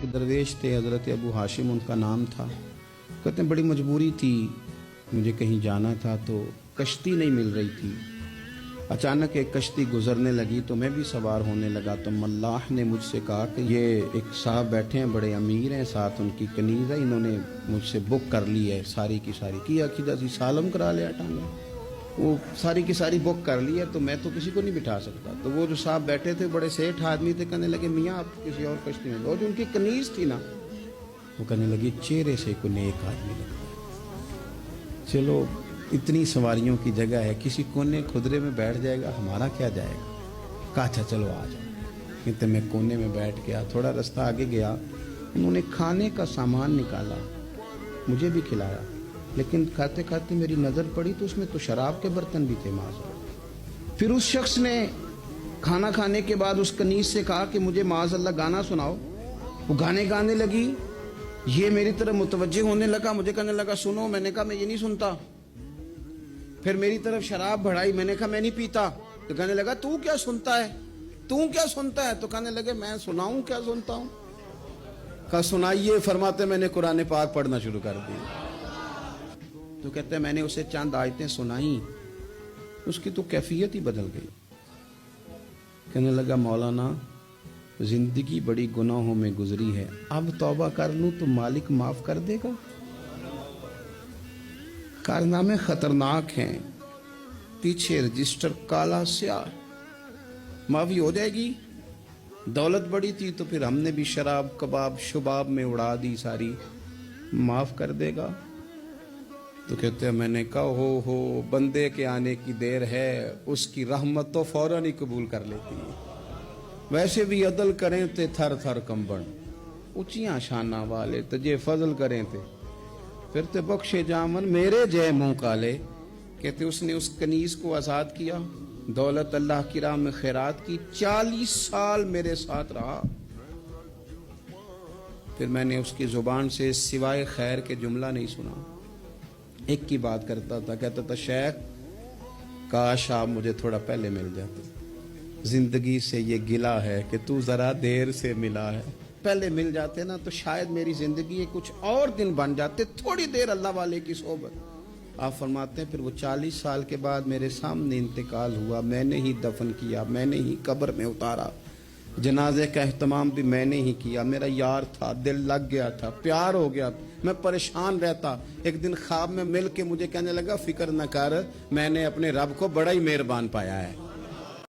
ایک درویش تھے حضرت ابو ہاشم ان کا نام تھا. کہتے ہیں بڑی مجبوری تھی, مجھے کہیں جانا تھا تو کشتی نہیں مل رہی تھی. اچانک ایک کشتی گزرنے لگی تو میں بھی سوار ہونے لگا تو ملاح نے مجھ سے کہا کہ یہ ایک صاحب بیٹھے ہیں, بڑے امیر ہیں, ساتھ ان کی کنیز ہے, انہوں نے مجھ سے بک کر لی ہے ساری کی ساری. کیا عقیدہ سی سالم کرا لیا ٹانگا, وہ ساری کی ساری بک کر لی ہے تو میں تو کسی کو نہیں بٹھا سکتا. تو وہ جو صاحب بیٹھے تھے بڑے سیٹھ آدمی تھے, کہنے لگے میاں آپ کسی اور کشتی میں. اور جو ان کی کنیز تھی نا وہ کہنے لگی چہرے سے کوئی نیک آدمی لگتا ہے, چلو اتنی سواریوں کی جگہ ہے, کسی کونے خدرے میں بیٹھ جائے گا, ہمارا کیا جائے گا. کہا اچھا چلو آ جاؤ. کہتے میں کونے میں بیٹھ گیا, تھوڑا رستہ آگے گیا, انہوں نے کھانے کا سامان نکالا, مجھے بھی کھلایا, لیکن کھاتے کھاتے میری نظر پڑی تو اس میں تو شراب کے برتن بھی تھے معاذ. پھر اس شخص نے کھانا کھانے کے بعد اس کنیز سے کہا کہ مجھے معاذ اللہ گانا سناؤ. وہ گانے گانے لگی, یہ میری طرف متوجہ ہونے لگا, مجھے کہنے لگا سنو. میں نے کہا میں یہ نہیں سنتا. پھر میری طرف شراب بڑھائی, میں نے کہا میں نہیں پیتا. تو کہنے لگا تو کیا سنتا ہے, تو کیا سنتا ہے. تو کہنے لگے میں سناؤں کیا سنتا ہوں. کہا سنائیے. فرماتے میں نے قرآن پاک پڑھنا شروع کر دی. تو کہتے ہیں میں نے اسے چند آیتیں سنائیں, اس کی تو کیفیت ہی بدل گئی. کہنے لگا مولانا زندگی بڑی گناہوں میں گزری ہے, اب توبہ کر لوں تو مالک معاف کر دے گا. کارنامے خطرناک ہیں, پیچھے رجسٹر کالا سیاہ, معافی ہو جائے گی. دولت بڑی تھی تو پھر ہم نے بھی شراب کباب شباب میں اڑا دی ساری, معاف کر دے گا. تو کہتے ہیں میں نے کہا ہو بندے کے آنے کی دیر ہے, اس کی رحمت تو فوراً ہی قبول کر لیتی ہے. ویسے بھی عدل کریں تے تھر تھر کمبن, اونچیاں شانہ والے تجھے فضل کریں تے پھر تے بخشے جامن میرے جے منہ کالے. کہتے اس نے اس کنیز کو آزاد کیا, دولت اللہ کی راہ میں خیرات کی, 40 سال میرے ساتھ رہا. پھر میں نے اس کی زبان سے سوائے خیر کے جملہ نہیں سنا. ایک کی بات کرتا تھا, کہتا تھا شیخ کاش آپ مجھے تھوڑا پہلے مل جاتے, زندگی سے یہ گلہ ہے کہ تو ذرا دیر سے ملا ہے. پہلے مل جاتے نا تو شاید میری زندگی کچھ اور دن بن جاتے, تھوڑی دیر اللہ والے کی صحبت. آپ فرماتے ہیں پھر وہ 40 سال کے بعد میرے سامنے انتقال ہوا, میں نے ہی دفن کیا, میں نے ہی قبر میں اتارا, جنازے کا اہتمام بھی میں نے ہی کیا. میرا یار تھا, دل لگ گیا تھا, پیار ہو گیا, میں پریشان رہتا. ایک دن خواب میں مل کے مجھے کہنے لگا فکر نہ کر, میں نے اپنے رب کو بڑا ہی مہربان پایا ہے.